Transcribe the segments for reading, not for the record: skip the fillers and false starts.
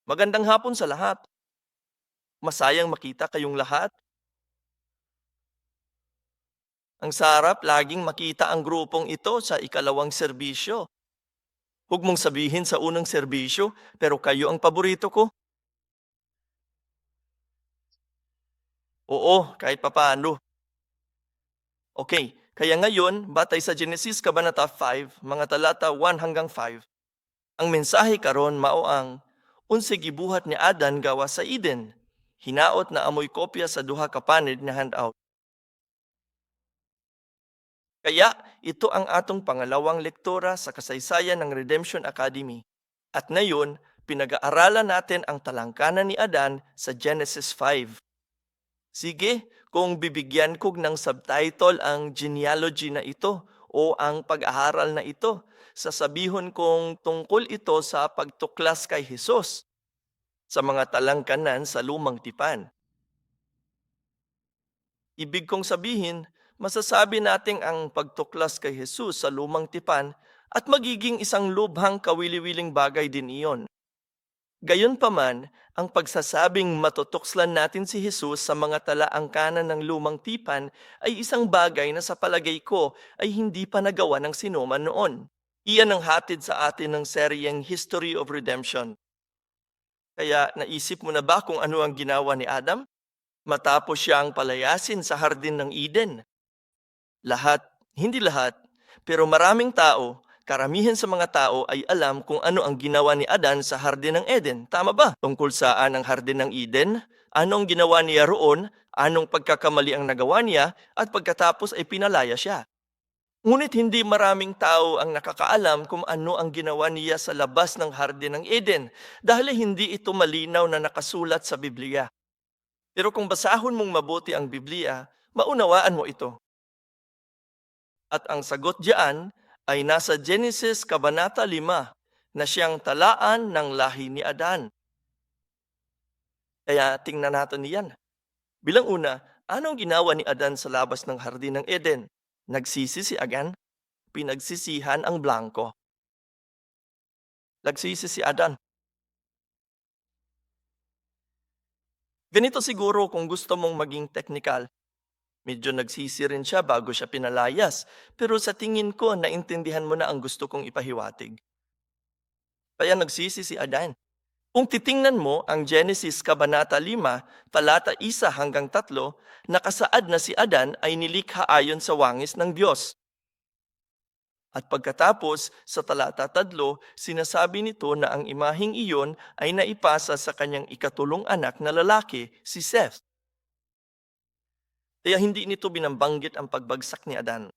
Magandang hapon sa lahat. Masayang makita kayong lahat. Ang sarap laging makita ang grupong ito sa ikalawang serbisyo. Huwag mong sabihin sa unang serbisyo, pero kayo ang paborito ko. Oo, kahit papaano. Okay, kaya ngayon, batay sa Genesis Kabanata 5, mga talata 1 hanggang 5, ang mensahe karon mao ang unsa gibuhat ni Adan gawa sa Eden. Hinaot na amoy kopya sa duha ka panid nga handout. Kaya ito ang atong pangalawang lektura sa kasaysayan ng Redemption Academy. At ngayon, pinag-aaralan natin ang talangkanan ni Adan sa Genesis 5. Sige, kung bibigyan ko ng subtitle ang genealogy na ito o ang pag-aaral na ito, sasabihon kong tungkol ito sa pagtuklas kay Jesus sa mga talangkanan sa lumang tipan. Ibig kong sabihin, masasabi nating ang pagtuklas kay Jesus sa lumang tipan at magiging isang lubhang kawili-wiling bagay din iyon. Gayunpaman, ang pagsasabing matutukslan natin si Jesus sa mga talaangkanan ng lumang tipan ay isang bagay na sa palagay ko ay hindi pa nagawa ng sinuman noon. Iyan ang hatid sa atin ng seryeng History of Redemption. Kaya naisip mo na ba kung ano ang ginawa ni Adam? Matapos siyang palayasin sa hardin ng Eden. Lahat, hindi lahat, pero maraming tao, karamihan sa mga tao ay alam kung ano ang ginawa ni Adan sa hardin ng Eden. Tama ba? Tungkol saan ang hardin ng Eden? Anong ginawa niya roon? Anong pagkakamali ang nagawa niya? At pagkatapos ay pinalaya siya. Ngunit hindi maraming tao ang nakakaalam kung ano ang ginawa niya sa labas ng hardin ng Eden dahil hindi ito malinaw na nakasulat sa Biblia. Pero kung basahon mong mabuti ang Biblia, maunawaan mo ito. At ang sagot diyan ay nasa Genesis Kabanata 5 na siyang talaan ng lahi ni Adan. Kaya tingnan natin niyan. Bilang una, anong ginawa ni Adan sa labas ng hardin ng Eden? Nagsisi si Agan, pinagsisihan ang blanco. Nagsisi si Adan. Ganito siguro kung gusto mong maging technical. Medyo nagsisi rin siya bago siya pinalayas, pero sa tingin ko naintindihan mo na ang gusto kong ipahiwatig. Kaya nagsisi si Adan. Kung titingnan mo ang Genesis Kabanata 5, talata 1 hanggang 3, nakasaad na si Adan ay nilikha ayon sa wangis ng Diyos. At pagkatapos, sa talata 3, sinasabi nito na ang imaheng iyon ay naipasa sa kanyang ikatulong anak na lalaki, si Seth. Kaya hindi nito binabanggit ang pagbagsak ni Adan.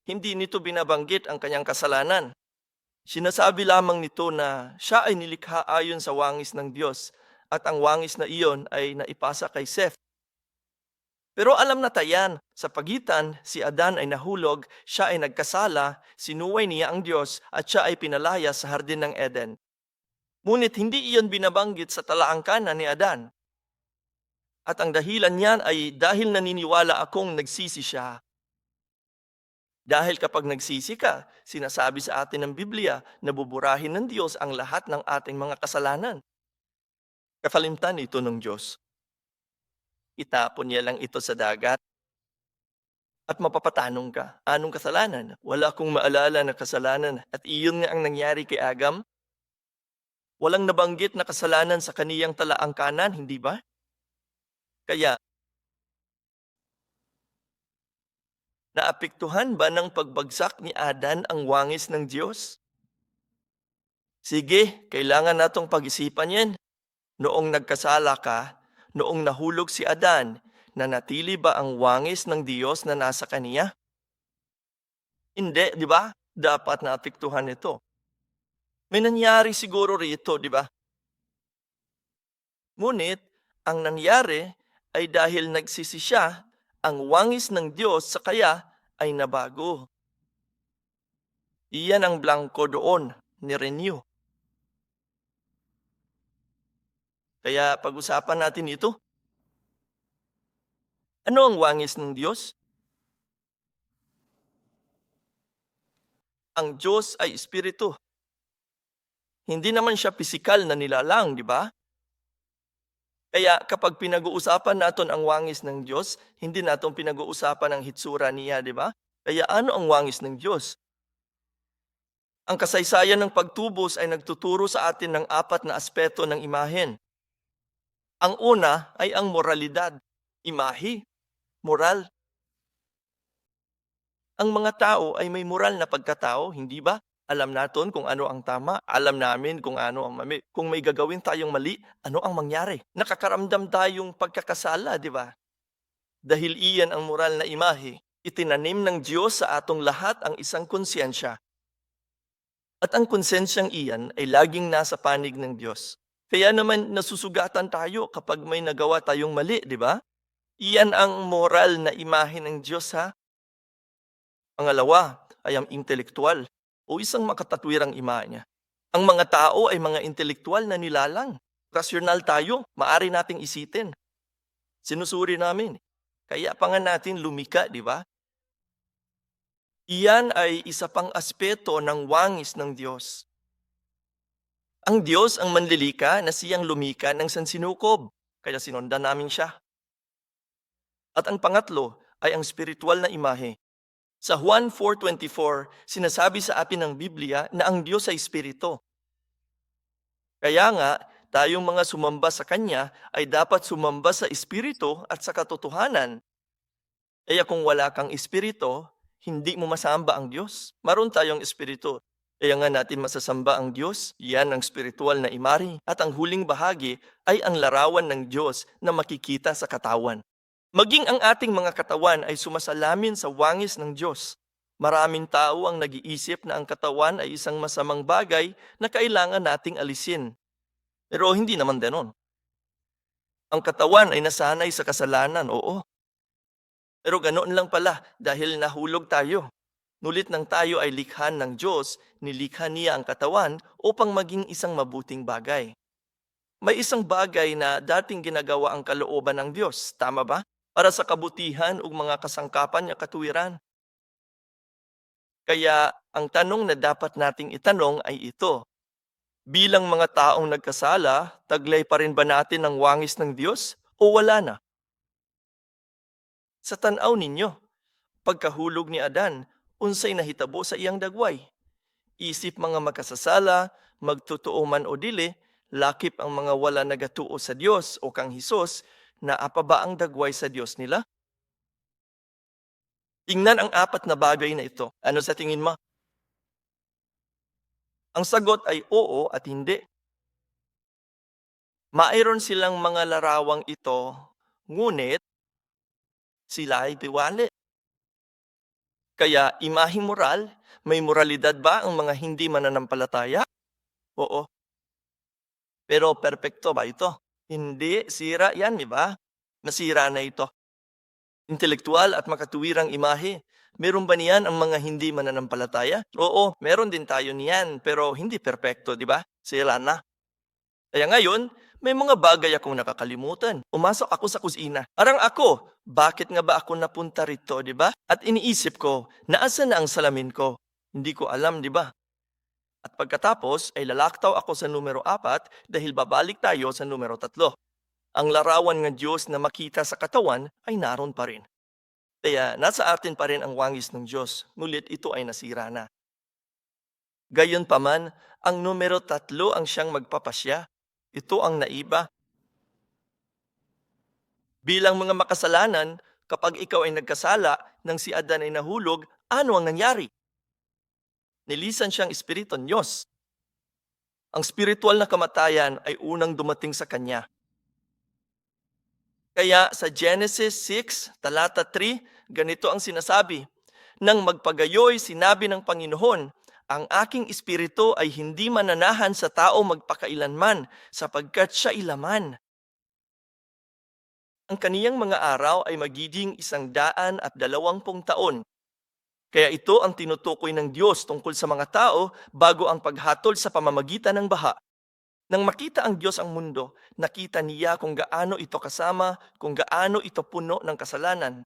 Hindi nito binabanggit ang kanyang kasalanan. Sinasabi lamang nito na siya ay nilikha ayon sa wangis ng Diyos at ang wangis na iyon ay naipasa kay Seth. Pero alam na tayan, sa pagitan, si Adan ay nahulog, siya ay nagkasala, sinuway niya ang Diyos at siya ay pinalaya sa hardin ng Eden. Ngunit hindi iyon binabanggit sa talaangkanan ni Adan. At ang dahilan niyan ay dahil naniniwala akong nagsisi siya. Dahil kapag nagsisi ka, sinasabi sa atin ng Biblia na buburahin ng Diyos ang lahat ng ating mga kasalanan. Kakalimtan ito ng Diyos. Itapon niya lang ito sa dagat at mapapatanong ka. Anong kasalanan? Wala akong maalala na kasalanan at iyon nga ang nangyari kay Agam. Walang nabanggit na kasalanan sa kaniyang talaangkanan, hindi ba? Kaya, naapektuhan ba ng pagbagsak ni Adan ang wangis ng Diyos? Sige, kailangan natong pag-isipan yan. Noong nagkasala ka, noong nahulog si Adan, nanatili ba ang wangis ng Diyos na nasa kaniya? Hindi, di ba? Dapat naapektuhan ito. May nangyari siguro rito, di ba? Ngunit, ang nangyari ay dahil nagsisi siya, ang wangis ng Diyos sa kaya ay nabago. Iyan ang blanco doon, ni Renew. Kaya pag-usapan natin ito. Ano ang wangis ng Diyos? Ang Diyos ay Espiritu. Hindi naman siya pisikal na nilalang, di ba? Kaya kapag pinag-uusapan natin ang wangis ng Diyos, hindi natin pinag-uusapan ang hitsura niya, di ba? Kaya ano ang wangis ng Diyos? Ang kasaysayan ng pagtubos ay nagtuturo sa atin ng apat na aspeto ng imahen. Ang una ay ang moralidad. Imahe, moral. Ang mga tao ay may moral na pagkatao, hindi ba? Alam natin kung ano ang tama, alam namin kung ano ang mali. Kung may gagawin tayong mali, ano ang mangyari? Nakakaramdam tayong pagkakasala, di ba? Dahil iyan ang moral na imahe, itinanim ng Diyos sa atong lahat ang isang konsyensya. At ang konsensyang iyan ay laging nasa panig ng Diyos. Kaya naman nasusugatan tayo kapag may nagawa tayong mali, di ba? Iyan ang moral na imahe ng Diyos, ha? Pangalawa ay ang intelektual o isang makatatwirang imahe niya. Ang mga tao ay mga intelektual na nilalang. Rasyonal tayo, maari nating isitin. Sinusuri namin. Kaya pa nga natin lumika, di ba? Iyan ay isa pang aspeto ng wangis ng Diyos. Ang Diyos ang manlilika na siyang lumika ng sansinukob, kaya sinundan namin siya. At ang pangatlo ay ang spiritual na imahe. Sa Juan 4:24, sinasabi sa atin ng Biblia na ang Diyos ay espiritu. Kaya nga, tayong mga sumamba sa Kanya ay dapat sumamba sa espiritu at sa katotohanan. Kaya kung wala kang espiritu, hindi mo masamba ang Diyos. Maroon tayong espiritu. Kaya nga natin masasamba ang Diyos, yan ang spiritual na imari. At ang huling bahagi ay ang larawan ng Diyos na makikita sa katawan. Maging ang ating mga katawan ay sumasalamin sa wangis ng Diyos. Maraming tao ang nag-iisip na ang katawan ay isang masamang bagay na kailangan nating alisin. Pero hindi naman ganon. Ang katawan ay nasanay sa kasalanan, oo. Pero ganoon lang pala dahil nahulog tayo. Nulit nang tayo ay likha ng Diyos, nilikha niya ang katawan upang maging isang mabuting bagay. May isang bagay na dating ginagawa ang kalooban ng Diyos, tama ba? Para sa kabutihan ug mga kasangkapan niya katuwiran. Kaya ang tanong na dapat nating itanong ay ito. Bilang mga taong nagkasala, taglay pa rin ba natin ang wangis ng Diyos o wala na? Sa tanaw ninyo, pagkahulog ni Adan, unsay nahitabo sa iyang dagway. Isip mga makasasala, magtotoo man o dili, lakip ang mga wala nagatuo sa Dios o kang Hesus, na apa ba ang dagway sa Dios nila? Tingnan ang apat na bagay na ito. Ano sa tingin mo? Ang sagot ay oo at hindi. Mayroon silang mga larawang ito, ngunit sila ay tiwali. Kaya imaheng moral, may moralidad ba ang mga hindi mananampalataya? Oo. Pero perpekto ba ito? Hindi, sira yan, di ba? Nasira na ito. Intelektual at makatuwirang imahe. Meron ba niyan ang mga hindi mananampalataya? Oo, meron din tayo niyan, pero hindi perpekto, di ba? Sira na. Kaya ngayon, may mga bagay akong nakakalimutan. Umasok ako sa kusina. Arang ako, bakit nga ba ako napunta rito, di ba? At iniisip ko, naasan na ang salamin ko? Hindi ko alam, di ba? At pagkatapos ay lalaktaw ako sa numero 4 dahil babalik tayo sa numero 3. Ang larawan ng Diyos na makita sa katawan ay naroon pa rin. Kaya nasa atin pa rin ang wangis ng Diyos, ngulit ito ay nasira na. Gayon pa man, ang numero 3 ang siyang magpapasya. Ito ang naiba. Bilang mga makasalanan, kapag ikaw ay nagkasala nang si Adan ay nahulog, ano ang nangyari? Nilisan siyang espiritu ng Diyos. Ang spiritual na kamatayan ay unang dumating sa kanya. Kaya sa Genesis 6, talata 3, ganito ang sinasabi, nang magpagayoy sinabi ng Panginoon, ang aking espiritu ay hindi mananahan sa tao magpakailanman sapagkat siya ilaman. Ang kaniyang mga araw ay magiging 120 taon. Kaya ito ang tinutukoy ng Diyos tungkol sa mga tao bago ang paghatol sa pamamagitan ng baha. Nang makita ang Diyos ang mundo, nakita niya kung gaano ito kasama, kung gaano ito puno ng kasalanan.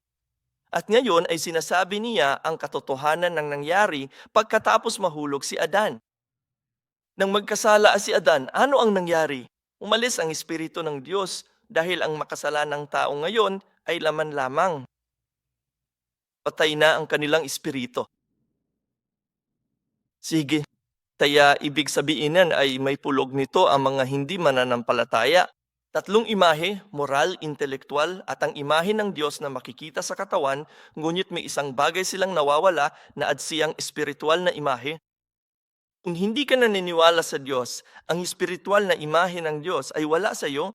At ngayon ay sinasabi niya ang katotohanan ng nangyari pagkatapos mahulog si Adan. Nang magkasala si Adan, ano ang nangyari? Umalis ang Espiritu ng Diyos dahil ang makasalanang tao ngayon ay laman lamang. Patay na ang kanilang espiritu. Sige, kaya ibig sabihin yan ay may pulog nito ang mga hindi mananampalataya. Tatlong imahe, moral, intelektual, at ang imahe ng Diyos na makikita sa katawan, ngunit may isang bagay silang nawawala na adsiyang espiritual na imahe. Kung hindi ka naniniwala sa Diyos, ang espiritual na imahe ng Diyos ay wala sa iyo.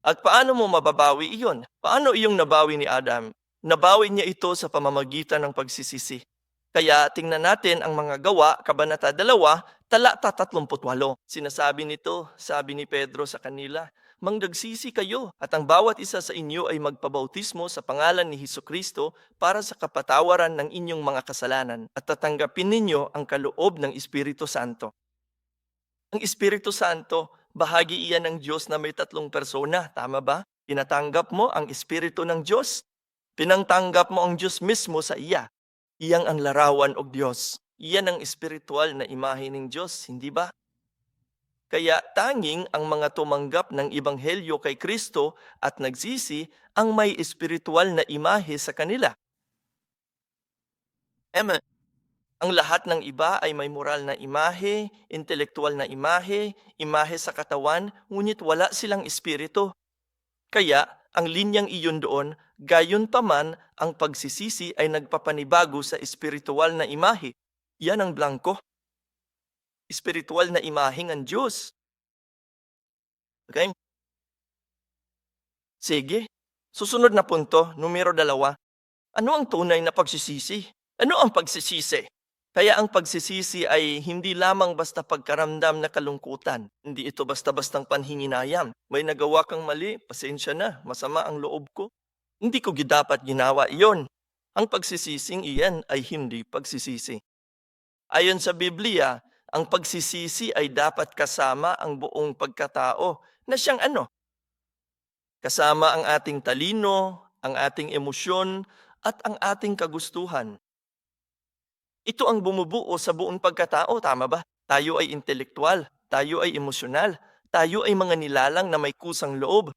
At paano mo mababawi iyon? Paano iyong nabawi ni Adam? Nabawi niya ito sa pamamagitan ng pagsisisi. Kaya tingnan natin ang mga gawa, Kabanata 2, talata 38. Sinasabi nito, sabi ni Pedro sa kanila, "Mangdagsisi kayo at ang bawat isa sa inyo ay magpabautismo sa pangalan ni Hesukristo para sa kapatawaran ng inyong mga kasalanan at tatanggapin ninyo ang kaloob ng Espiritu Santo." Ang Espiritu Santo, bahagi iyan ng Diyos na may tatlong persona, tama ba? Tinatanggap mo ang Espiritu ng Diyos. Pinangtanggap mo ang Diyos mismo sa iya. Iyang ang larawan o Diyos. Iyan ang espiritual na imahe ng Diyos, hindi ba? Kaya tanging ang mga tumanggap ng Ebanghelyo kay Kristo at nagsisi ang may espiritual na imahe sa kanila. Amen. Ang lahat ng iba ay may moral na imahe, intelektual na imahe, imahe sa katawan, ngunit wala silang espiritu. Kaya, ang linyang iyon doon, gayon pa man, ang pagsisisi ay nagpapanibago sa espiritual na imahe. Yan ang blanco. Espiritual na imahe ng Diyos. Okay? Sige. Susunod na punto, numero 2. Ano ang tunay na pagsisisi? Ano ang pagsisisi? Kaya ang pagsisisi ay hindi lamang basta pagkaramdam na kalungkutan. Hindi ito basta-bastang panhinginayam. May nagawa kang mali, pasensya na, masama ang loob ko. Hindi ko dapat ginawa iyon. Ang pagsisising iyan ay hindi pagsisisi. Ayon sa Biblia, ang pagsisisi ay dapat kasama ang buong pagkatao na siyang ano? Kasama ang ating talino, ang ating emosyon, at ang ating kagustuhan. Ito ang bumubuo sa buong pagkatao, tama ba? Tayo ay intelektual, tayo ay emosyonal, tayo ay mga nilalang na may kusang loob.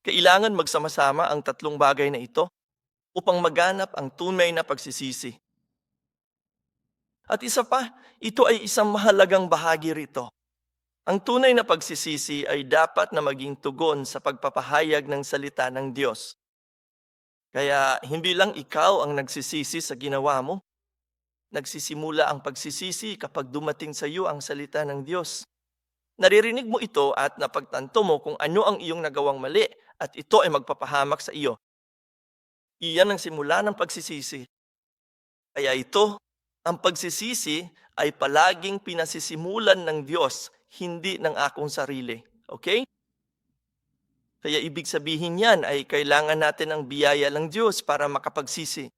Kailangan magsama-sama ang tatlong bagay na ito upang maganap ang tunay na pagsisisi. At isa pa, ito ay isang mahalagang bahagi rito. Ang tunay na pagsisisi ay dapat na maging tugon sa pagpapahayag ng salita ng Diyos. Kaya hindi lang ikaw ang nagsisisi sa ginawa mo. Nagsisimula ang pagsisisi kapag dumating sa iyo ang salita ng Diyos. Naririnig mo ito at napagtanto mo kung ano ang iyong nagawang mali at ito ay magpapahamak sa iyo. Iyan ang simula ng pagsisisi. Kaya ito, ang pagsisisi ay palaging pinasisimulan ng Diyos, hindi ng akong sarili. Okay? Kaya ibig sabihin yan ay kailangan natin ang biyaya ng Diyos para makapagsisi.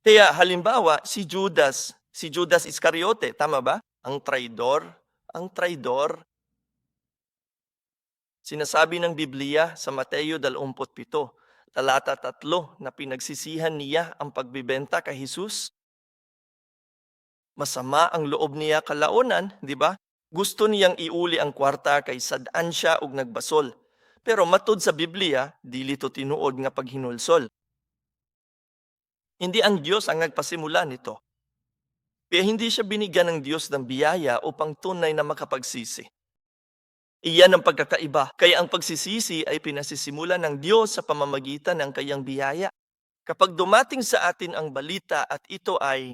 Kaya halimbawa, si Judas Iscariote, tama ba? Ang traidor. Sinasabi ng Biblia sa Mateo 27, talata 3 na pinagsisihan niya ang pagbibenta kay Jesus. Masama ang loob niya kalaunan, di ba? Gusto niyang iuli ang kwarta kay sadaan siya og nagbasol. Pero matud sa Biblia, dili to tinuod nga paghinulsol. Hindi ang Diyos ang nagpasimula nito. Kaya hindi siya binigyan ng Diyos ng biyaya upang tunay na makapagsisi. Iyan ang pagkakaiba, kaya ang pagsisisi ay pinasisimula ng Diyos sa pamamagitan ng kayang biyaya. Kapag dumating sa atin ang balita at ito ay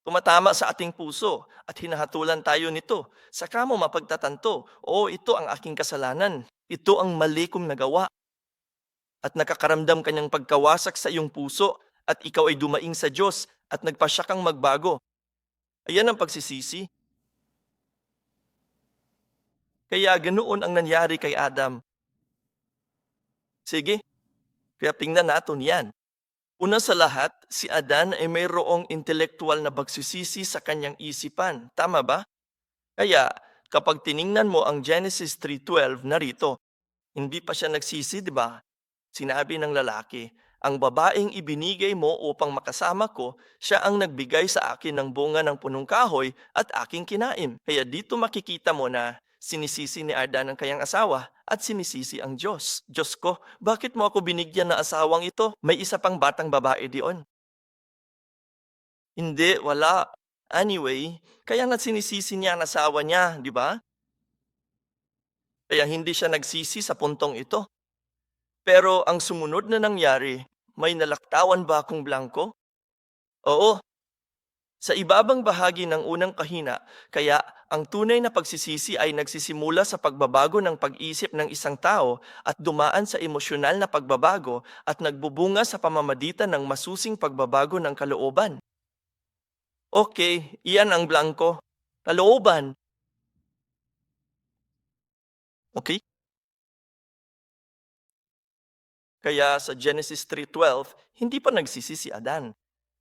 tumatama sa ating puso at hinahatulan tayo nito, saka mo mapagtatanto, ito ang aking kasalanan, ito ang mali kong nagawa. At nakakaramdam kanyang pagkawasak sa iyong puso at ikaw ay dumaing sa Diyos at nagpasya kang magbago. Ayan ang pagsisisi. Kaya ganoon ang nangyari kay Adam. Sige, kaya tingnan natin yan. Una sa lahat, si Adan ay mayroong intelektual na pagsisisi sa kanyang isipan. Tama ba? Kaya, kapag tiningnan mo ang Genesis 3:12 narito, hindi pa siya nagsisi, di ba? Sinabi ng lalaki, Ang babaeng ibinigay mo upang makasama ko, siya ang nagbigay sa akin ng bunga ng punong kahoy at aking kinain. Kaya dito makikita mo na sinisisi ni Adan ang kanyang asawa at sinisisi ang Diyos. Diyos ko, bakit mo ako binigyan na asawang ito? May isa pang batang babae diyon. Hindi, wala. Anyway, kaya nga sinisisi niya ang asawa niya, di ba? Kaya hindi siya nagsisi sa puntong ito. Pero ang sumunod na nangyari, may nalaktawan ba akong blanko? Oo, sa ibabang bahagi ng unang kahina, kaya ang tunay na pagsisisi ay nagsisimula sa pagbabago ng pag-isip ng isang tao at dumaan sa emosyonal na pagbabago at nagbubunga sa pamamagitan ng masusing pagbabago ng kalooban. Okay, iyan ang blanko. Kalooban. Okay? Kaya sa Genesis 3:12, hindi pa nagsisi si Adan.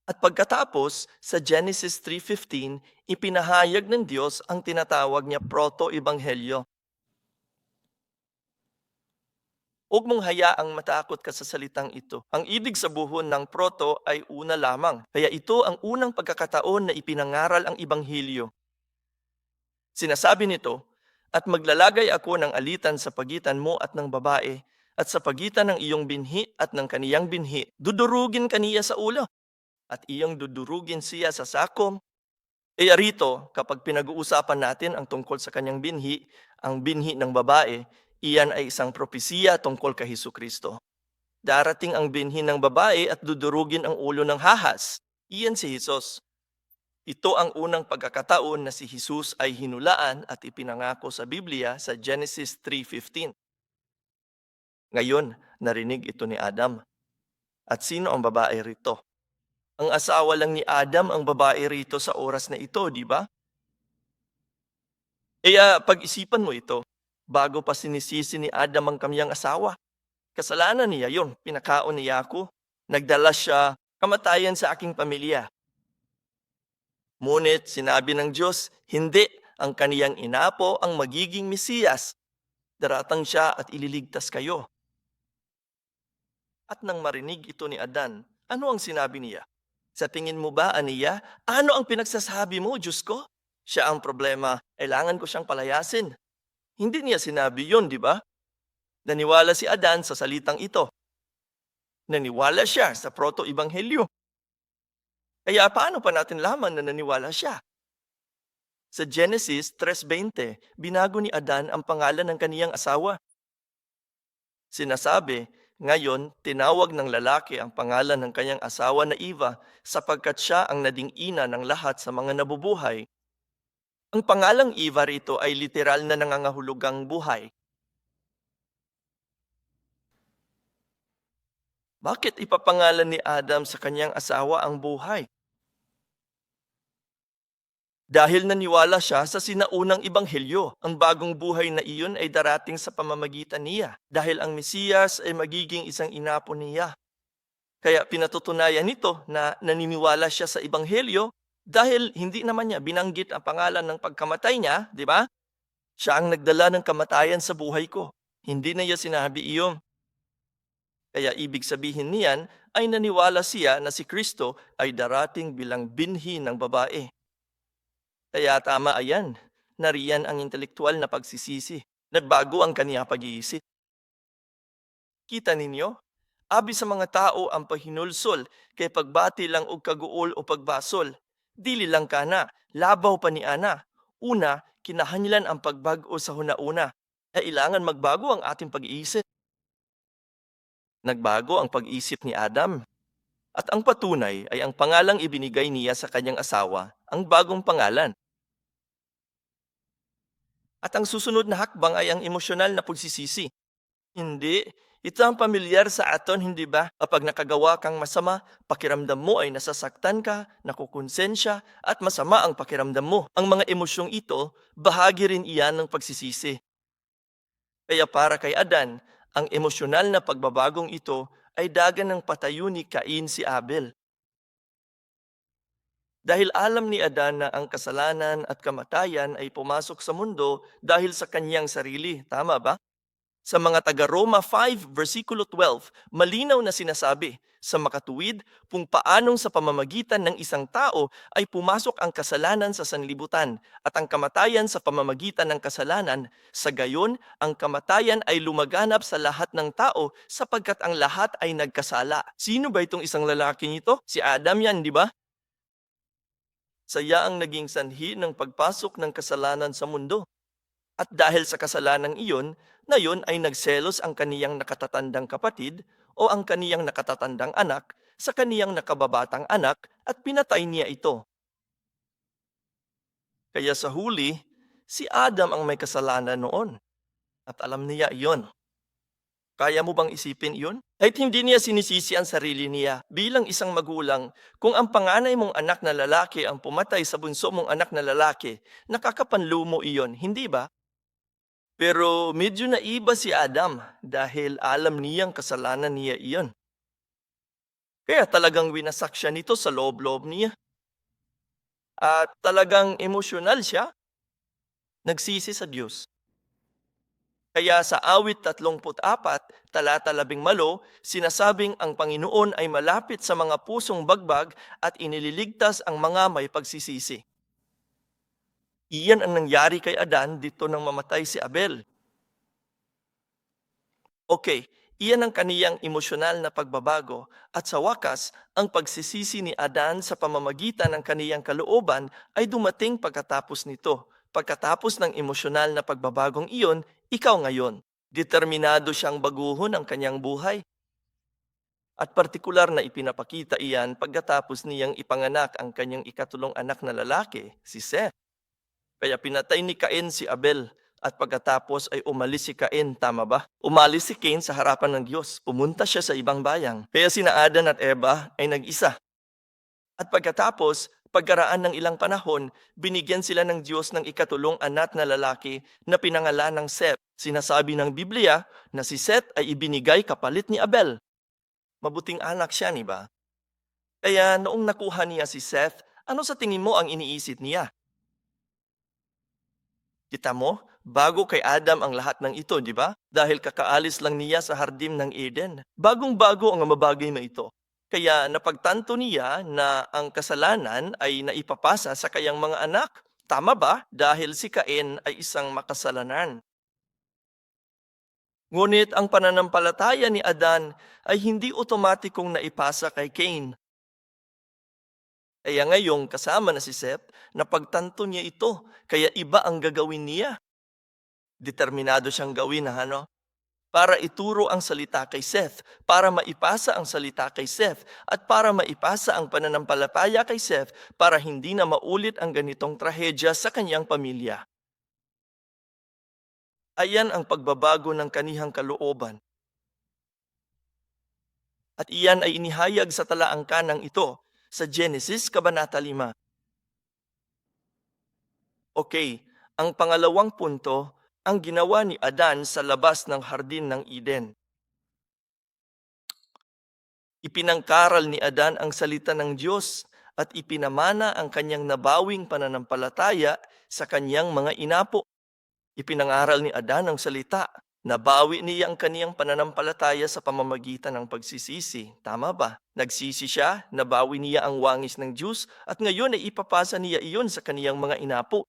At pagkatapos, sa Genesis 3:15, ipinahayag ng Diyos ang tinatawag niya proto-ebanghelyo. Huwag mong hayaang matakot ka sa salitang ito. Ang ibig sabihin ng proto ay una lamang. Kaya ito ang unang pagkakataon na ipinangaral ang ebanghelyo. Sinasabi nito, at maglalagay ako ng alitan sa pagitan mo at ng babae, at sa pagitan ng iyong binhi at ng kaniyang binhi, dudurugin kaniya sa ulo, at iyong dudurugin siya sa sakom. Kaya rito, kapag pinag-uusapan natin ang tungkol sa kanyang binhi, ang binhi ng babae, iyan ay isang propesiya tungkol kay Hesukristo. Darating ang binhi ng babae at dudurugin ang ulo ng hahas. Iyan si Jesus. Ito ang unang pagkakataon na si Jesus ay hinulaan at ipinangako sa Biblia sa Genesis 3:15. Ngayon, narinig ito ni Adam. At sino ang babae rito? Ang asawa lang ni Adam ang babae rito sa oras na ito, di ba? Kaya pag-isipan mo ito, bago pa sinisisi ni Adam ang kamiyang asawa. Kasalanan niya yon, pinakaon niya ako. Nagdala siya kamatayan sa aking pamilya. Ngunit sinabi ng Diyos, hindi, ang kaniyang inapo ang magiging Mesiyas. Daratang siya at ililigtas kayo. At nang marinig ito ni Adan, ano ang sinabi niya? Sa tingin mo ba, Aniya, ano ang pinagsasabi mo, Diyos ko? Siya ang problema, kailangan ko siyang palayasin. Hindi niya sinabi yon, di ba? Naniwala si Adan sa salitang ito. Naniwala siya sa proto-ebanghelyo. Kaya paano pa natin laman na naniwala siya? Sa Genesis 3:20, binago ni Adan ang pangalan ng kaniyang asawa. Sinasabi, ngayon tinawag ng lalaki ang pangalan ng kanyang asawa na Eva sapagkat siya ang naging ina ng lahat sa mga nabubuhay. Ang pangalang Eva rito ay literal na nangangahulugang buhay. Bakit ipapangalan ni Adam sa kanyang asawa ang buhay? Dahil naniwala siya sa sinaunang ebanghelyo, ang bagong buhay na iyon ay darating sa pamamagitan niya dahil ang Mesiyas ay magiging isang inapo niya. Kaya pinatutunayan nito na naniniwala siya sa ebanghelyo dahil hindi naman niya binanggit ang pangalan ng pagkamatay niya, di ba? Siya ang nagdala ng kamatayan sa buhay ko. Hindi na niya sinabi iyon. Kaya ibig sabihin niyan ay naniwala siya na si Kristo ay darating bilang binhi ng babae. Kaya tama ayan, nariyan ang intelektual na pagsisisi. Nagbago ang kaniya pag-iisip. Kita ninyo? Abi sa mga tao ang pahinulsol, kay pagbati lang og kaguol o pagbasol. Dili lang kana, labaw pa ni ana. Una, kinahanglan ang pagbago sa hunauna. Kailangan magbago ang ating pag-iisip. Nagbago ang pag-isip ni Adam. At ang patunay ay ang pangalang ibinigay niya sa kanyang asawa, ang bagong pangalan. At ang susunod na hakbang ay ang emosyonal na pagsisisi. Hindi. Ito ang pamilyar sa aton, hindi ba? Kapag nakagawa kang masama, pakiramdam mo ay nasasaktan ka, nakukonsensya, at masama ang pakiramdam mo. Ang mga emosyong ito, bahagi rin iyan ng pagsisisi. Kaya para kay Adan, ang emosyonal na pagbabagong ito ay dagan ng patayo ni Cain si Abel. Dahil alam ni Adan na ang kasalanan at kamatayan ay pumasok sa mundo dahil sa kanyang sarili. Tama ba? Sa mga taga-Roma 5, versikulo 12, malinaw na sinasabi sa makatuwid kung paanong sa pamamagitan ng isang tao ay pumasok ang kasalanan sa sanlibutan at ang kamatayan sa pamamagitan ng kasalanan. Sa gayon, ang kamatayan ay lumaganap sa lahat ng tao sapagkat ang lahat ay nagkasala. Sino ba itong isang lalaki nito? Si Adam yan, di ba? Saya ang naging sanhi ng pagpasok ng kasalanan sa mundo. At dahil sa kasalanang iyon, ngayon ay nagselos ang kaniyang nakatatandang kapatid o ang kaniyang nakatatandang anak sa kaniyang nakababatang anak at pinatay niya ito. Kaya sa huli, si Adam ang may kasalanan noon at alam niya iyon. Kaya mo bang isipin iyon? Kahit hindi niya sinisisi ang sarili niya bilang isang magulang, kung ang panganay mong anak na lalaki ang pumatay sa bunso mong anak na lalaki, nakakapanlumo mo iyon, hindi ba? Pero medyo naiba si Adam dahil alam niyang kasalanan niya iyon. Kaya talagang winasak siya nito sa loob-loob niya. At talagang emosyonal siya, nagsisi sa Diyos. Kaya sa awit 34, talata 18, sinasabing ang Panginoon ay malapit sa mga pusong bagbag at inililigtas ang mga may pagsisisi. Iyan ang nangyari kay Adan dito nang mamatay si Abel. Okay, iyan ang kaniyang emosyonal na pagbabago at sa wakas, ang pagsisisi ni Adan sa pamamagitan ng kaniyang kalooban ay dumating pagkatapos nito. Pagkatapos ng emosyonal na pagbabagong iyon, ikaw ngayon. Determinado siyang baguhon ang kanyang buhay. At partikular na ipinapakita iyan pagkatapos niyang ipanganak ang kanyang ikatulong anak na lalaki, si Seth. Kaya pinatay ni Cain si Abel. At pagkatapos ay umalis si Cain, tama ba? Umalis si Cain sa harapan ng Diyos. Pumunta siya sa ibang bayang. Kaya sina Adan at Eva ay nag-isa. At pagkatapos, pagkaraan ng ilang panahon, binigyan sila ng Diyos ng ikatulong anak na lalaki na pinangalan ng Seth. Sinasabi ng Biblia na si Seth ay ibinigay kapalit ni Abel. Mabuting anak siya, ni ba? Kaya noong nakuha niya si Seth, ano sa tingin mo ang iniisip niya? Kita mo, bago kay Adam ang lahat ng ito, di ba? Dahil kakaalis lang niya sa hardin ng Eden. Bagong-bago ang mabagay na ito. Kaya napagtanto niya na ang kasalanan ay naipapasa sa kayang mga anak. Tama ba? Dahil si Cain ay isang makasalanan. Ngunit ang pananampalataya ni Adan ay hindi otomatikong naipasa kay Cain. Kaya ngayong kasama na si Seth, napagtanto niya ito, kaya iba ang gagawin niya. Determinado siyang gawin para ituro ang salita kay Seth, para maipasa ang salita kay Seth, at para maipasa ang pananampalataya kay Seth para hindi na maulit ang ganitong trahedya sa kanyang pamilya. Ayan ang pagbabago ng kanihang kalooban. At iyan ay inihayag sa talaangkanang ito sa Genesis Kabanata 5. Okay, ang pangalawang punto, ang ginawa ni Adan sa labas ng hardin ng Eden. Ipinangkaral ni Adan ang salita ng Diyos at ipinamana ang kanyang nabawing pananampalataya sa kanyang mga inapo. Ipinangaral ni Adan ang salita. Nabawi niya ang kaniyang pananampalataya sa pamamagitan ng pagsisisi. Tama ba? Nagsisi siya, nabawi niya ang wangis ng Diyos at ngayon ay ipapasa niya iyon sa kaniyang mga inapo.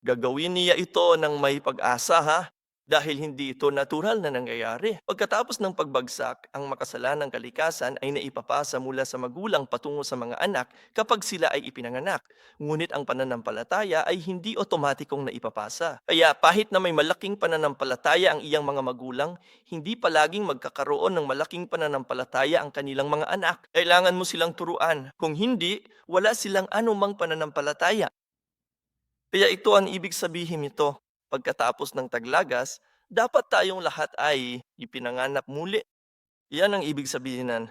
Gagawin niya ito ng may pag-asa dahil hindi ito natural na nangyayari. Pagkatapos ng pagbagsak, ang makasalanang kalikasan ay naipapasa mula sa magulang patungo sa mga anak kapag sila ay ipinanganak. Ngunit ang pananampalataya ay hindi otomatikong naipapasa. Kaya kahit na may malaking pananampalataya ang iyang mga magulang, hindi palaging magkakaroon ng malaking pananampalataya ang kanilang mga anak. Kailangan mo silang turuan. Kung hindi, wala silang anumang pananampalataya. Kaya ito ang ibig sabihin nito. Pagkatapos ng taglagas, dapat tayong lahat ay ipinanganak muli. Yan ang ibig sabihin nan.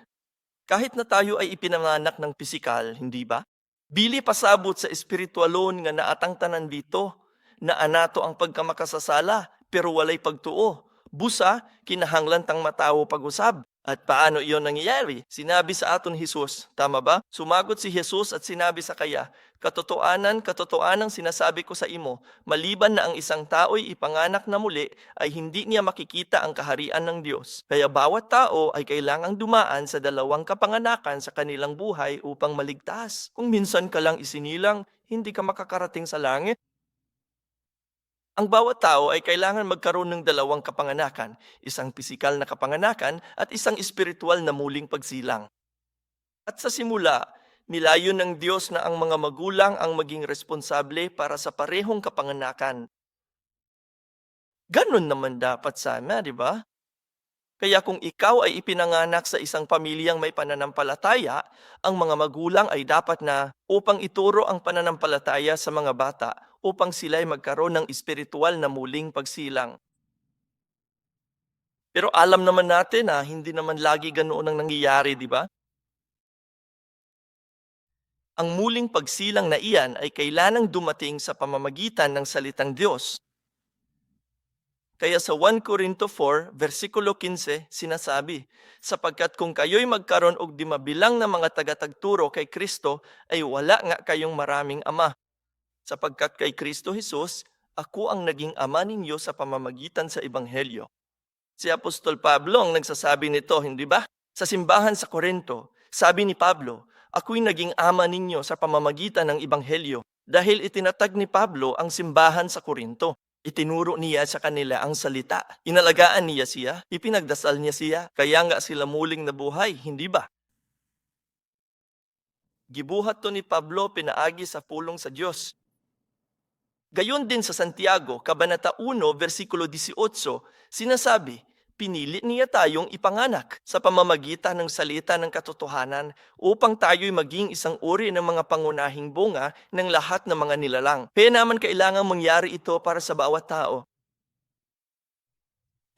Kahit na tayo ay ipinanganak ng pisikal, hindi ba? Bili pasabot sa espiritualon nga naatang tanan dito, na anato ang pagkamakasasala, pero walay pagtuo. Busa, kinahanglan tang matawo pag-usab. At paano iyon nangyayari? Sinabi sa aton Jesus, tama ba? Sumagot si Jesus at sinabi sa kaya, katotoanan, katotoanang sinasabi ko sa imo, maliban na ang isang tao'y ipanganak na muli, ay hindi niya makikita ang kaharian ng Diyos. Kaya bawat tao ay kailangang dumaan sa dalawang kapanganakan sa kanilang buhay upang maligtas. Kung minsan ka lang isinilang, hindi ka makakarating sa langit. Ang bawat tao ay kailangan magkaroon ng dalawang kapanganakan, isang pisikal na kapanganakan at isang espiritual na muling pagsilang. At sa simula, nilayon ng Diyos na ang mga magulang ang maging responsable para sa parehong kapanganakan. Ganon naman dapat sana, di ba? Kaya kung ikaw ay ipinanganak sa isang pamilyang may pananampalataya, ang mga magulang ay dapat na upang ituro ang pananampalataya sa mga bata upang sila ay magkaroon ng espiritual na muling pagsilang. Pero alam naman natin na hindi naman lagi ganoon ang nangyayari, di ba? Ang muling pagsilang na iyan ay kailanang dumating sa pamamagitan ng salitang Diyos. Kaya sa 1 Corinto 4, versikulo 15, sinasabi, sapagkat kung kayo'y magkaroon og di mabilang na mga tagatagturo kay Kristo, ay wala nga kayong maraming ama. Sapagkat kay Kristo Jesus, ako ang naging ama ninyo sa pamamagitan sa Ebanghelyo. Si Apostol Pablo ang nagsasabi nito, hindi ba? Sa simbahan sa Corinto, sabi ni Pablo, ako'y naging ama ninyo sa pamamagitan ng Ebanghelyo dahil itinatag ni Pablo ang simbahan sa Corinto. Itinuro niya sa kanila ang salita. Inalagaan niya siya, ipinagdasal niya siya, kaya nga sila muling nabuhay, hindi ba? Gibuhat to ni Pablo pinaagi sa pulong sa Diyos. Gayon din sa Santiago, Kabanata 1, versikulo 18, sinasabi, pinili niya tayong ipanganak sa pamamagitan ng salita ng katotohanan upang tayo'y maging isang uri ng mga pangunahing bunga ng lahat ng mga nilalang. Kaya naman kailangan mangyari ito para sa bawat tao.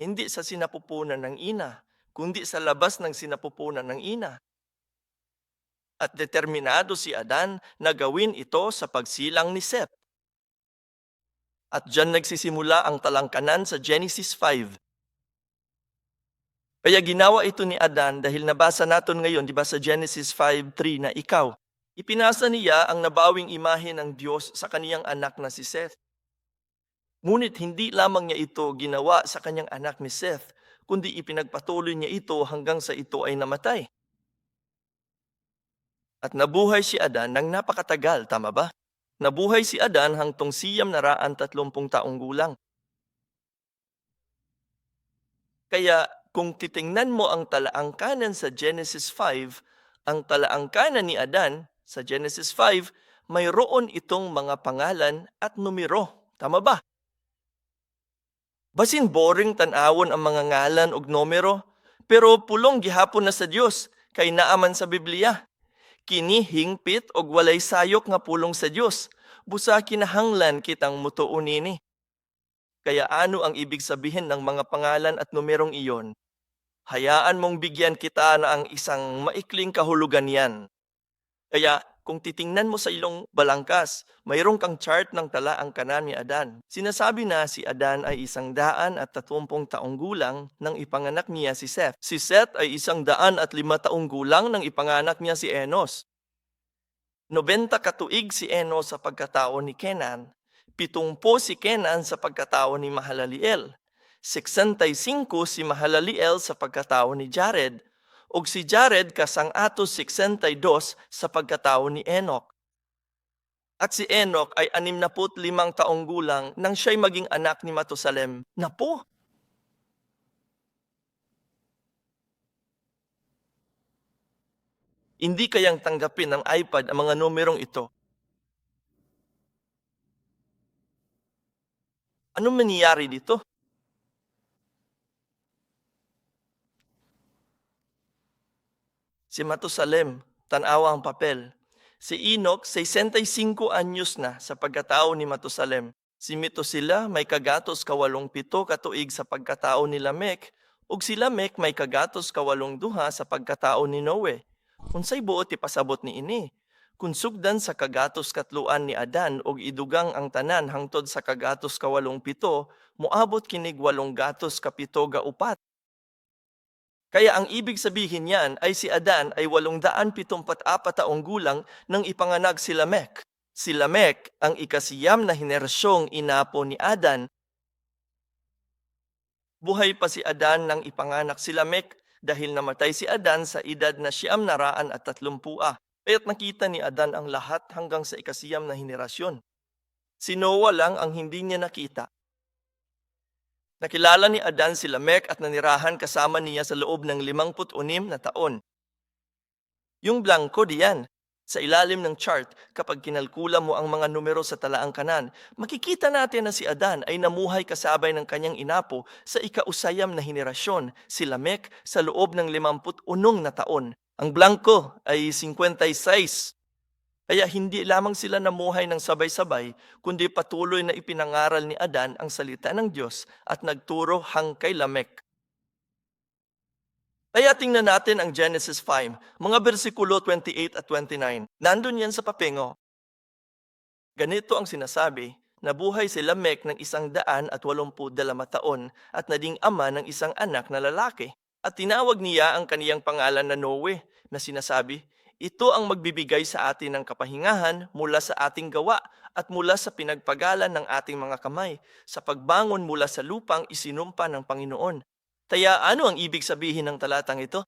Hindi sa sinapupunan ng ina, kundi sa labas ng sinapupunan ng ina. At determinado si Adan na gawin ito sa pagsilang ni Seth. At diyan nagsisimula ang talangkanan sa Genesis 5. Kaya ginawa ito ni Adan dahil nabasa natin ngayon, di ba sa Genesis 5:3 na ikaw. Ipinasa niya ang nabawing imahe ng Diyos sa kaniyang anak na si Seth. Ngunit hindi lamang niya ito ginawa sa kanyang anak ni Seth, kundi ipinagpatuloy niya ito hanggang sa ito ay namatay. At nabuhay si Adan ng napakatagal, tama ba? Nabuhay si Adan hangtong 630 taong gulang. Kaya kung titingnan mo ang talaangkanan sa Genesis 5, ang talaangkanan ni Adan sa Genesis 5, mayroon itong mga pangalan at numero. Tama ba? Basin boring tanawon ang mga ngalan ug numero, pero pulong gihapon na sa Dios kay naaman sa Biblia. Kini hingpit og walay sayok nga pulong sa Dios. Busa kinahanglan kitang mutuon nini. Kaya ano ang ibig sabihin ng mga pangalan at numerong iyon? Hayaan mong bigyan kita na ang isang maikling kahulugan yan. Kaya kung titingnan mo sa ilong balangkas, mayroon kang chart ng talaangkanan ni Adan. Sinasabi na si Adan ay 130 taong gulang nang ipanganak niya si Seth. Si Seth ay 105 taong gulang nang ipanganak niya si Enos. 90 katuig si Enos sa pagkatao ni Kenan. 70 si Kenan sa pagkatao ni Mahalaleel. 65 si Mahalaleel sa pagkatao ni Jared. Ug si Jared kasang-atos 62 sa pagkatao ni Enoch. At si Enoch ay 65 taong gulang nang siya'y maging anak ni Matusalem. Napo! Hindi kayang tanggapin ng iPad ang mga numerong ito. Anong mangyayari dito? Si Matusalem, tanawa ang papel. Si Enoch, 65 anyos na sa pagkatao ni Matusalem. Si Metusela may kagatos 87 katuig sa pagkatao ni Lamech, ug si Lamech may kagatos 82 sa pagkatao ni Noe. Unsay buot ipasabot ni ini? Kung sugdan sa kagatos katluan ni Adan ug idugang ang tanan hangtod sa kagatos 87, moabot kinig 8 gatos kapito ga upat. Kaya ang ibig sabihin niyan ay si Adan ay 874 taong gulang nang ipanganak si Lamek. Si Lamek ang ikasiyam na henerasyong inapo ni Adan. Buhay pa si Adan nang ipanganak si Lamek dahil namatay si Adan sa edad na 930. Kaya't nakita ni Adan ang lahat hanggang sa ikasiyam na henerasyon. Si Noah lang ang hindi niya nakita. Nakilala ni Adan si Lamek at nanirahan kasama niya sa loob ng 56 na taon. Yung blanco diyan, sa ilalim ng chart, kapag kinalkula mo ang mga numero sa talaang kanan, makikita natin na si Adan ay namuhay kasabay ng kanyang inapo sa ikausayam na henerasyon, si Lamek, sa loob ng 51 na taon. Ang blanco ay 56. Kaya hindi lamang sila namuhay ng sabay-sabay, kundi patuloy na ipinangaral ni Adan ang salita ng Diyos at nagturo kay Lamek. Kaya tingnan natin ang Genesis 5, mga bersikulo 28 at 29. Nandun yan sa papengo. Ganito ang sinasabi, nabuhay si Lamek ng 182 taon at naging ama ng isang anak na lalaki. At tinawag niya ang kaniyang pangalan na Noe, na sinasabi, ito ang magbibigay sa atin ng kapahingahan mula sa ating gawa at mula sa pinagpagalan ng ating mga kamay, sa pagbangon mula sa lupang isinumpa ng Panginoon. Kaya ano ang ibig sabihin ng talatang ito?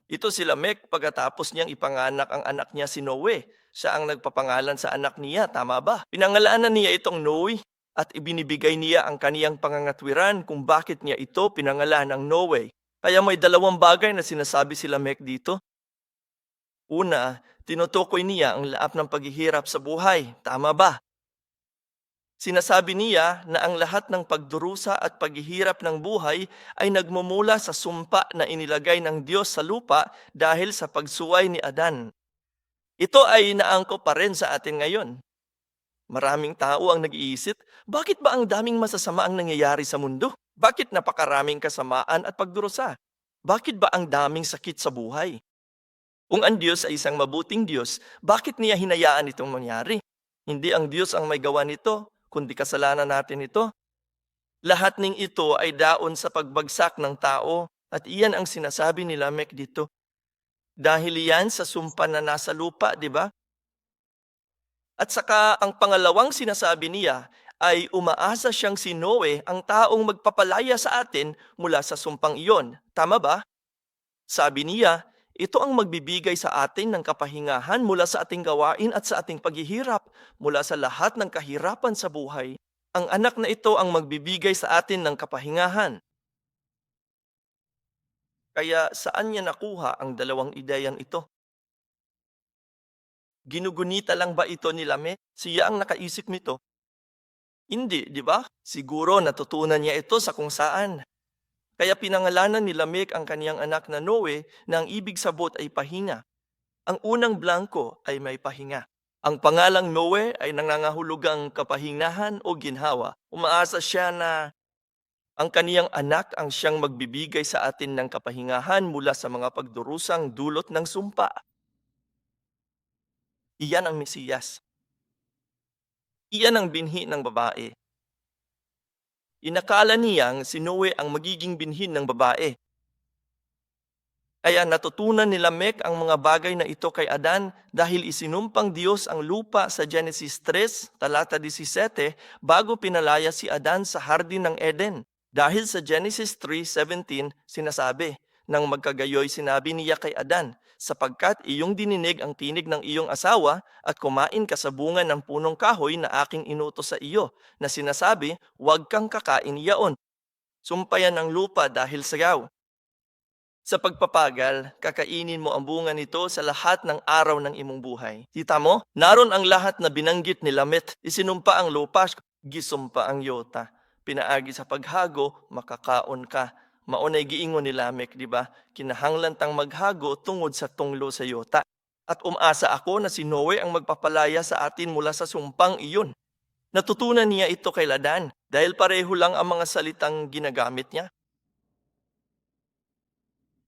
Ito si Lamek pagkatapos niyang ipanganak ang anak niya si Noe. Siya ang nagpapangalan sa anak niya, tama ba? Pinangalanan niya itong Noe at ibinibigay niya ang kaniyang pangangatwiran kung bakit niya ito pinangalan ng Noe. Kaya may dalawang bagay na sinasabi si Lamek dito. Una, tinutukoy niya ang laap ng paghihirap sa buhay, tama ba? Sinasabi niya na ang lahat ng pagdurusa at paghihirap ng buhay ay nagmumula sa sumpa na inilagay ng Diyos sa lupa dahil sa pagsuway ni Adan. Ito ay naangkop pa rin sa atin ngayon. Maraming tao ang nag-iisip, bakit ba ang daming masasama ang nangyayari sa mundo? Bakit napakaraming kasamaan at pagdurusa? Bakit ba ang daming sakit sa buhay? Kung ang Diyos ay isang mabuting Diyos, bakit niya hinayaan itong mangyari? Hindi ang Diyos ang may gawa nito, kundi kasalanan natin ito. Lahat ng ito ay daon sa pagbagsak ng tao at iyan ang sinasabi ni Lamek dito. Dahil yan sa sumpa na nasa lupa, di ba? At saka ang pangalawang sinasabi niya ay umaasa siyang si Noe ang taong magpapalaya sa atin mula sa sumpang iyon. Tama ba? Sabi niya, ito ang magbibigay sa atin ng kapahingahan mula sa ating gawain at sa ating paghihirap, mula sa lahat ng kahirapan sa buhay. Ang anak na ito ang magbibigay sa atin ng kapahingahan. Kaya saan niya nakuha ang dalawang ideyang ito? Ginugunita lang ba ito ni Lamek? Siya ang nakaisip nito. Hindi, di ba? Siguro natutunan niya ito sa kung saan. Kaya pinangalanan ni Lamek ang kaniyang anak na Noe na ang ibig sabot ay pahinga. Ang unang blanco ay may pahinga. Ang pangalang Noe ay nangangahulugang kapahingahan o ginhawa. Umaasa siya na ang kaniyang anak ang siyang magbibigay sa atin ng kapahingahan mula sa mga pagdurusang dulot ng sumpa. Iyan ang Mesiyas. Iyan ang binhi ng babae. Inakala niyang si Noe ang magiging binhi ng babae. Kaya natutunan ni Lamek ang mga bagay na ito kay Adan dahil isinumpang Diyos ang lupa sa Genesis 3, talata 17, bago pinalaya si Adan sa hardin ng Eden. Dahil sa Genesis 3:17, sinasabi, nang magkagayoy sinabi niya kay Adan, sapagkat iyong dininig ang tinig ng iyong asawa at kumain ka sa bunga ng punong kahoy na aking inutos sa iyo, na sinasabi, huwag kang kakain yaon. Sumpayan ng lupa dahil sayaw. Sa pagpapagal, kakainin mo ang bunga nito sa lahat ng araw ng imong buhay. Kita mo, naron ang lahat na binanggit ni Lamet, isinumpa ang lupa, gisumpa ang yota. Pinaagi sa paghago, makakaon ka. Maunay giingon ni Lamek, di ba? Kinahanglan tang maghago tungod sa tunglo sa yota. At umasa ako na si Noe ang magpapalaya sa atin mula sa sumpang iyon. Natutunan niya ito kay Ladan dahil pareho lang ang mga salitang ginagamit niya.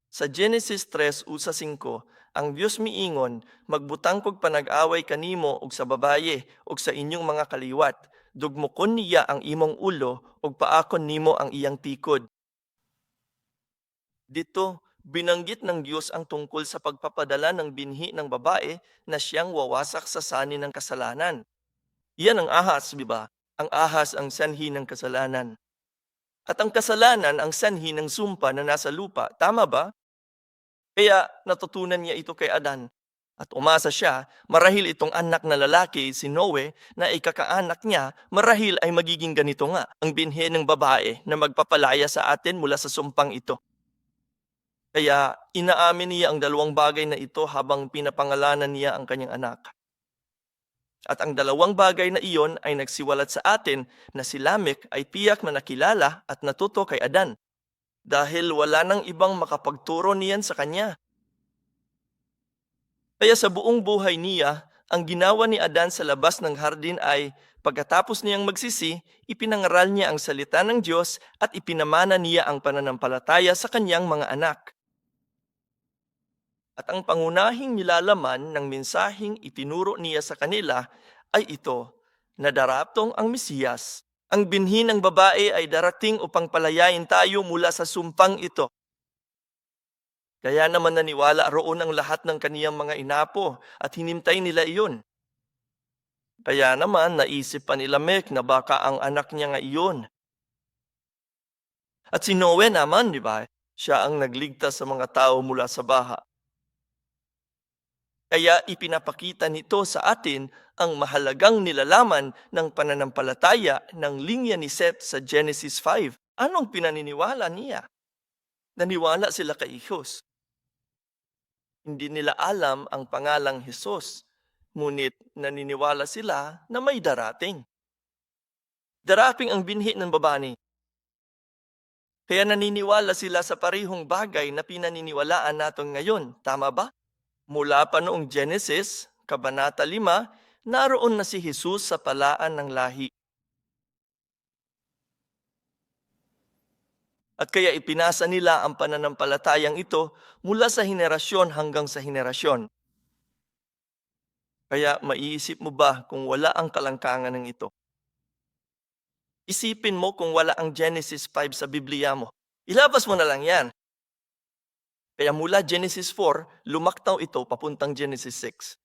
Sa Genesis 3:5, ang Dios miingon, magbutang kog panag-away kanimo ug sa babaye ug sa inyong mga kaliwat. Dugmokon niya ang imong ulo ug paakon nimo ang iyang tikod. Dito, binanggit ng Diyos ang tungkol sa pagpapadala ng binhi ng babae na siyang wawasak sa sani ng kasalanan. Iyan ang ahas, di ba? Ang ahas ang sanhi ng kasalanan. At ang kasalanan ang sanhi ng sumpa na nasa lupa. Tama ba? Kaya natutunan niya ito kay Adan. At umasa siya, marahil itong anak na lalaki, si Noe, na ikakaanak niya, marahil ay magiging ganito nga, ang binhi ng babae na magpapalaya sa atin mula sa sumpang ito. Kaya inaamin niya ang dalawang bagay na ito habang pinapangalanan niya ang kanyang anak. At ang dalawang bagay na iyon ay nagsiwalat sa atin na si Lamek ay tiyak na nakilala at natuto kay Adan dahil wala nang ibang makapagturo niyan sa kanya. Kaya sa buong buhay niya, ang ginawa ni Adan sa labas ng hardin ay pagkatapos niyang magsisi, ipinangaral niya ang salita ng Diyos at ipinamana niya ang pananampalataya sa kanyang mga anak. At ang pangunahing nilalaman ng mensaheng itinuro niya sa kanila ay ito, na daraptong ang Mesiyas. Ang binhi ng babae ay darating upang palayain tayo mula sa sumpang ito. Kaya naman naniwala roon ang lahat ng kaniyang mga inapo at hinimtay nila iyon. Kaya naman naisip pa ni Lamek na baka ang anak niya nga iyon. At si Noe naman, di ba? Siya ang nagligtas sa mga tao mula sa baha. Kaya ipinapakita nito sa atin ang mahalagang nilalaman ng pananampalataya ng linya ni Seth sa Genesis 5. Anong pinaniniwala niya? Naniwala sila kay Diyos. Hindi nila alam ang pangalang Jesus, ngunit naniniwala sila na may darating. Darating ang binhi ng babae. Kaya naniniwala sila sa parehong bagay na pinaniniwalaan natin ngayon. Tama ba? Mula pa noong Genesis, Kabanata 5, naroon na si Jesus sa palaan ng lahi. At kaya ipinasa nila ang pananampalatayang ito mula sa henerasyon hanggang sa henerasyon. Kaya maiisip mo ba kung wala ang kalangkangan ng ito? Isipin mo kung wala ang Genesis 5 sa Biblia mo. Ilabas mo na lang yan. Kaya mula Genesis 4, lumaktaw ito papuntang Genesis 6.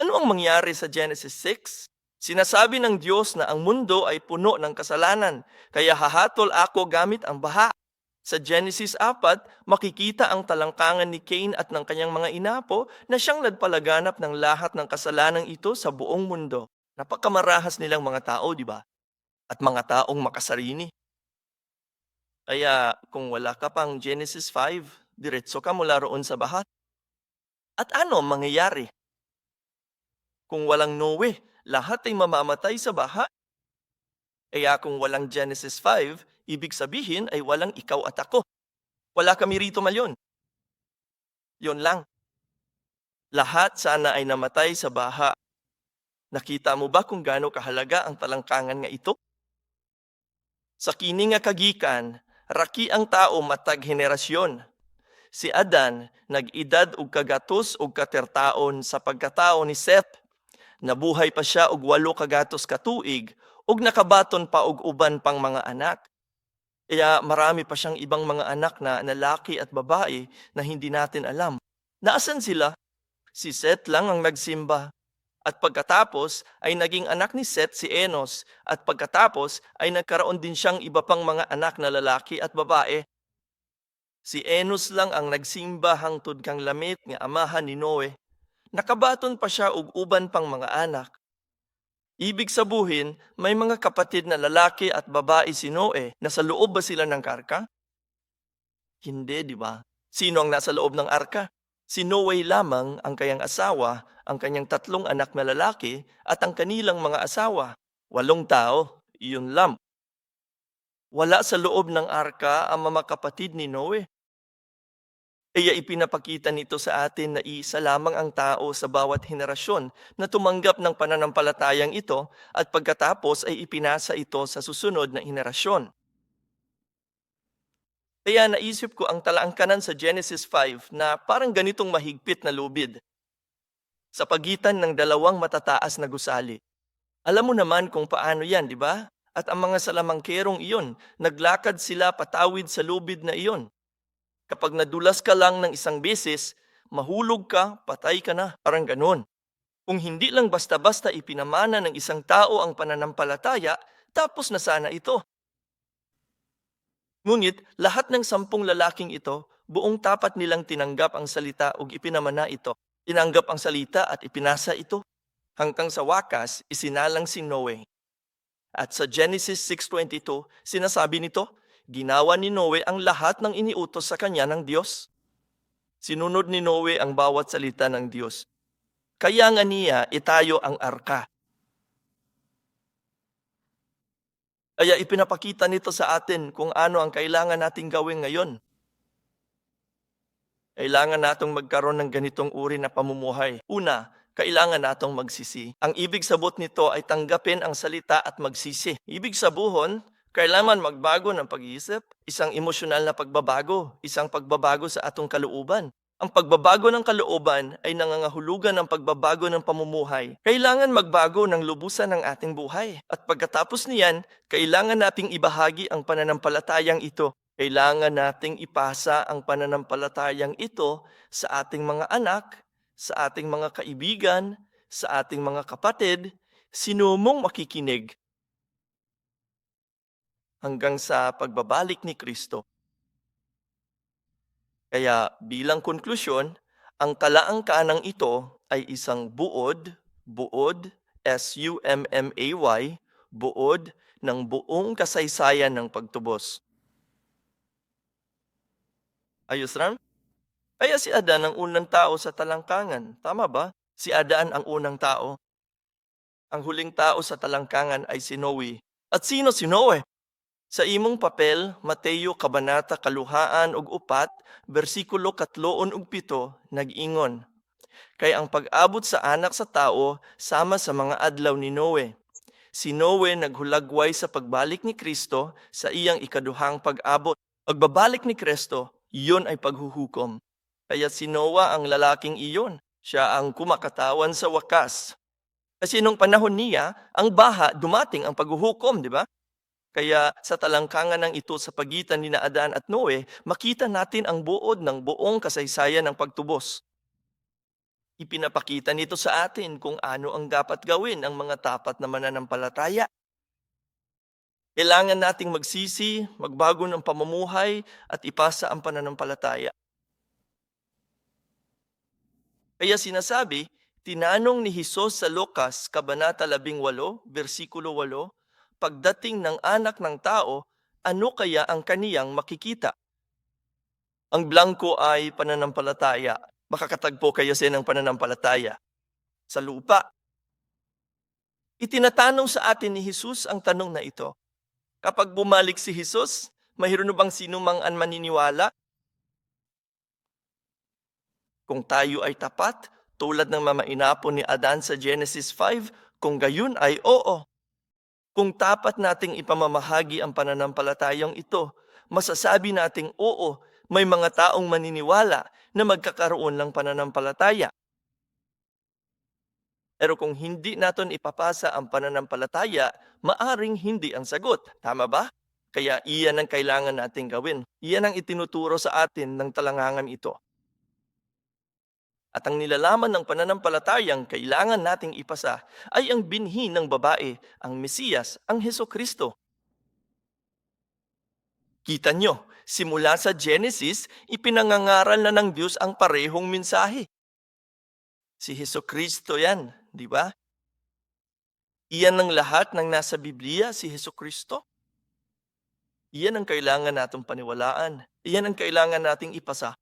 Ano ang mangyari sa Genesis 6? Sinasabi ng Diyos na ang mundo ay puno ng kasalanan, kaya hahatol ako gamit ang baha. Sa Genesis 4, makikita ang talangkangan ni Cain at ng kanyang mga inapo na siyang nagpalaganap ng lahat ng kasalanan ito sa buong mundo. Napakamarahas nilang mga tao, di ba? At mga taong makasarini. Kaya kung wala ka pang Genesis 5, diretso ka mula roon sa baha. At ano ang mangyayari? Kung walang Noe, lahat ay mamamatay sa baha. Kaya kung walang Genesis 5, ibig sabihin ay walang ikaw at ako. Wala kami rito ngayon. Yon lang. Lahat sana ay namatay sa baha. Nakita mo ba kung gaano kahalaga ang talangkangan nga ito? Sa kini nga kagikan, raki ang tao matag henerasyon. Si Adan nag-edad og kagatos og katertaon sa pagkatao ni Seth. Nabuhay pa siya og 8 kagatos ka tuig ug nakabaton pa og uban pang mga anak. Kaya marami pa siyang ibang mga anak na lalaki at babae na hindi natin alam. Naasan sila? Si Seth lang ang nagsimba. At pagkatapos ay naging anak ni Seth si Enos at pagkatapos ay nagkaroon din siyang iba pang mga anak na lalaki at babae. Si Enos lang ang nagsimba hangtod kang Lamek nga amahan ni Noe. Nakabaton pa siya og uban pang mga anak. Ibig sabuhin, may mga kapatid na lalaki at babae si Noe. Nasa loob ba sila ng karka? Hindi, di ba? Sino ang nasa loob ng arka? Si Noe lamang ang kanyang asawa, ang kanyang 3 anak na lalaki, at ang kanilang mga asawa. 8 tao, iyon lang. Wala sa loob ng arka ang mga kapatid ni Noe. Kaya ipinapakita nito sa atin na isa lamang ang tao sa bawat henerasyon na tumanggap ng pananampalatayang ito at pagkatapos ay ipinasa ito sa susunod na henerasyon. Kaya naisip ko ang talaangkanan sa Genesis 5 na parang ganitong mahigpit na lubid sa pagitan ng dalawang matataas na gusali. Alam mo naman kung paano yan, di ba? At ang mga salamangkerong iyon, naglakad sila patawid sa lubid na iyon. Kapag nadulas ka lang ng isang beses, mahulog ka, patay ka na. Parang ganun. Kung hindi lang basta-basta ipinamana ng isang tao ang pananampalataya, tapos na sana ito. Ngunit lahat ng 10 lalaking ito, buong tapat nilang tinanggap ang salita ug ipinamana ito. Tinanggap ang salita at ipinasa ito. Hanggang sa wakas, isinalang si Noe. At sa Genesis 6:22, sinasabi nito, ginawa ni Noe ang lahat ng iniutos sa kanya ng Diyos. Sinunod ni Noe ang bawat salita ng Diyos. Kaya nga niya itayo ang arka. Kaya ipinapakita nito sa atin kung ano ang kailangan nating gawin ngayon. Kailangan natong magkaroon ng ganitong uri na pamumuhay. Una, kailangan natong magsisi. Ang ibig sabot nito ay tanggapin ang salita at magsisi. Ibig sabuhon, kailangan magbago ng pag-iisip, isang emosyonal na pagbabago, isang pagbabago sa atong kalooban. Ang pagbabago ng kalooban ay nangangahulugan ng pagbabago ng pamumuhay. Kailangan magbago ng lubusan ng ating buhay. At pagkatapos niyan, kailangan nating ibahagi ang pananampalatayang ito. Kailangan nating ipasa ang pananampalatayang ito sa ating mga anak, sa ating mga kaibigan, sa ating mga kapatid, sinumong makikinig hanggang sa pagbabalik ni Kristo. Kaya bilang konklusyon, ang kalaangkanang ito ay isang buod, S-U-M-M-A-Y, buod ng buong kasaysayan ng pagtubos. Ayos ram? Kaya si Adan ang unang tao sa talangkangan, tama ba? Si Adan ang unang tao. Ang huling tao sa talangkangan ay si Noe. At sino si Noe? Sa imong papel, Mateo Kabanata Kaluhaan ug 4, bersikulo 3 ug 7, nag-ingon, kay ang pag-abot sa anak sa tao sama sa mga adlaw ni Noe. Si Noe naghulagway sa pagbalik ni Kristo sa iyang ikaduhang pag-abot. Pagbabalik ni Kristo, iyon ay paghuhukom. Kaya si Noah ang lalaking iyon. Siya ang kumakatawan sa wakas. Kasi nung panahon niya, ang baha, dumating ang paghuhukom, di ba? Kaya sa talangkangan ng ito sa pagitan ni Adan at Noe, makita natin ang buod ng buong kasaysayan ng pagtubos. Ipinapakita nito sa atin kung ano ang dapat gawin ng mga tapat na mananampalataya. Kailangan nating magsisi, magbago ng pamumuhay at ipasa ang pananampalataya. Kaya sinasabi, tinanong ni Hesus sa Lucas, Kabanata 18, versikulo 8, pagdating ng anak ng tao, ano kaya ang kaniyang makikita? Ang blanko ay pananampalataya. Makakatagpo kayo sa ng pananampalataya. Sa lupa. Itinatanong sa atin ni Hesus ang tanong na ito. Kapag bumalik si Hesus, mayroon bang sino mang maniniwala? Kung tayo ay tapat, tulad ng mamainapo ni Adan sa Genesis 5, kung gayon ay oo. Kung tapat nating ipamamahagi ang pananampalatayang ito, masasabi nating oo, may mga taong maniniwala na magkakaroon ng pananampalataya. Pero kung hindi natin ipapasa ang pananampalataya, maaring hindi ang sagot. Tama ba? Kaya iyan ang kailangan nating gawin. Iyan ang itinuturo sa atin ng talangangan ito. At ang nilalaman ng pananampalatayang kailangan nating ipasa ay ang binhi ng babae, ang Mesiyas, ang Hesukristo. Kita nyo, simula sa Genesis, ipinangangaral na ng Diyos ang parehong mensahe. Si Hesukristo yan, di ba? Iyan ang lahat ng nasa Biblia, si Hesukristo. Iyan ang kailangan natong paniwalaan. Iyan ang kailangan nating ipasa.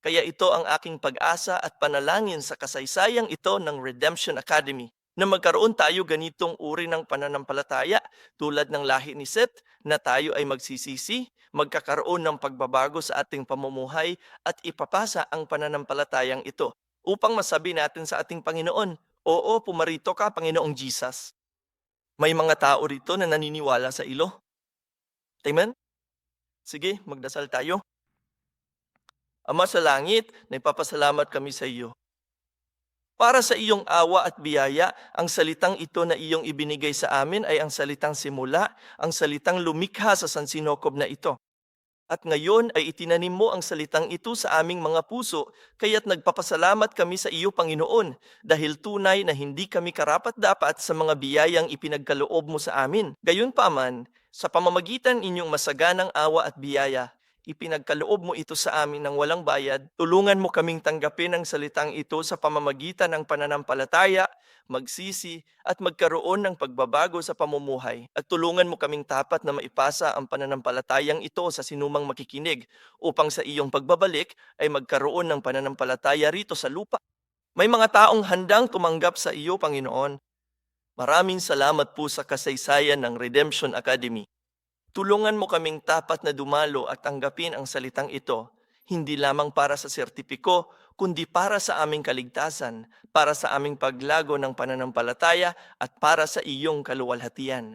Kaya ito ang aking pag-asa at panalangin sa kasaysayang ito ng Redemption Academy na magkaroon tayo ganitong uri ng pananampalataya tulad ng lahi ni Seth na tayo ay magsisisi, magkakaroon ng pagbabago sa ating pamumuhay at ipapasa ang pananampalatayang ito upang masabi natin sa ating Panginoon, oo, pumarito ka, Panginoong Jesus. May mga tao rito na naniniwala sa ilo. Amen? Sige, magdasal tayo. Ama sa langit, nagpapasalamat kami sa iyo. Para sa iyong awa at biyaya, ang salitang ito na iyong ibinigay sa amin ay ang salitang simula, ang salitang lumikha sa sansinokop na ito. At ngayon ay itinanim mo ang salitang ito sa aming mga puso, kaya't nagpapasalamat kami sa iyo, Panginoon, dahil tunay na hindi kami karapat-dapat sa mga biyayang ipinagkaloob mo sa amin. Gayunpaman, sa pamamagitan inyong masaganang awa at biyaya, ipinagkaloob mo ito sa amin ng walang bayad. Tulungan mo kaming tanggapin ang salitang ito sa pamamagitan ng pananampalataya, magsisi, at magkaroon ng pagbabago sa pamumuhay. At tulungan mo kaming tapat na maipasa ang pananampalatayang ito sa sinumang makikinig upang sa iyong pagbabalik ay magkaroon ng pananampalataya rito sa lupa. May mga taong handang tumanggap sa iyo, Panginoon. Maraming salamat po sa kasaysayan ng Redemption Academy. Tulungan mo kaming tapat na dumalo at tanggapin ang salitang ito, hindi lamang para sa sertipiko, kundi para sa aming kaligtasan, para sa aming paglago ng pananampalataya at para sa iyong kaluwalhatian.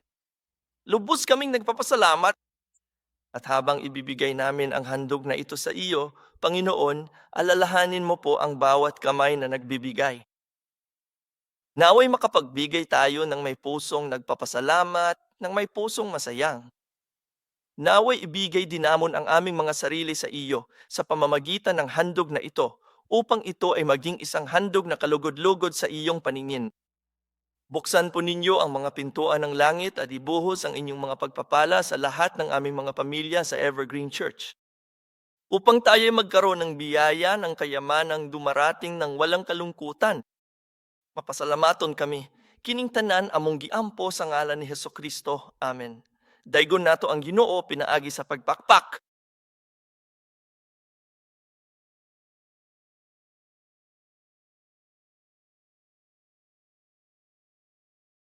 Lubos kaming nagpapasalamat at habang ibibigay namin ang handog na ito sa iyo, Panginoon, alalahanin mo po ang bawat kamay na nagbibigay. Naway makapagbigay tayo ng may pusong nagpapasalamat, ng may pusong masayang. Naway ibigay din namon ang aming mga sarili sa iyo sa pamamagitan ng handog na ito, upang ito ay maging isang handog na kalugod-lugod sa iyong paningin. Buksan po ninyo ang mga pintuan ng langit at ibuhos ang inyong mga pagpapala sa lahat ng aming mga pamilya sa Evergreen Church. Upang tayo ay magkaroon ng biyaya ng kayamanang dumarating ng walang kalungkutan. Mapasalamaton kami. Kining tanan among giampo sa ngalan ni Hesukristo. Amen. Daygon nato ang Ginoo pinaagi sa pagpakpak.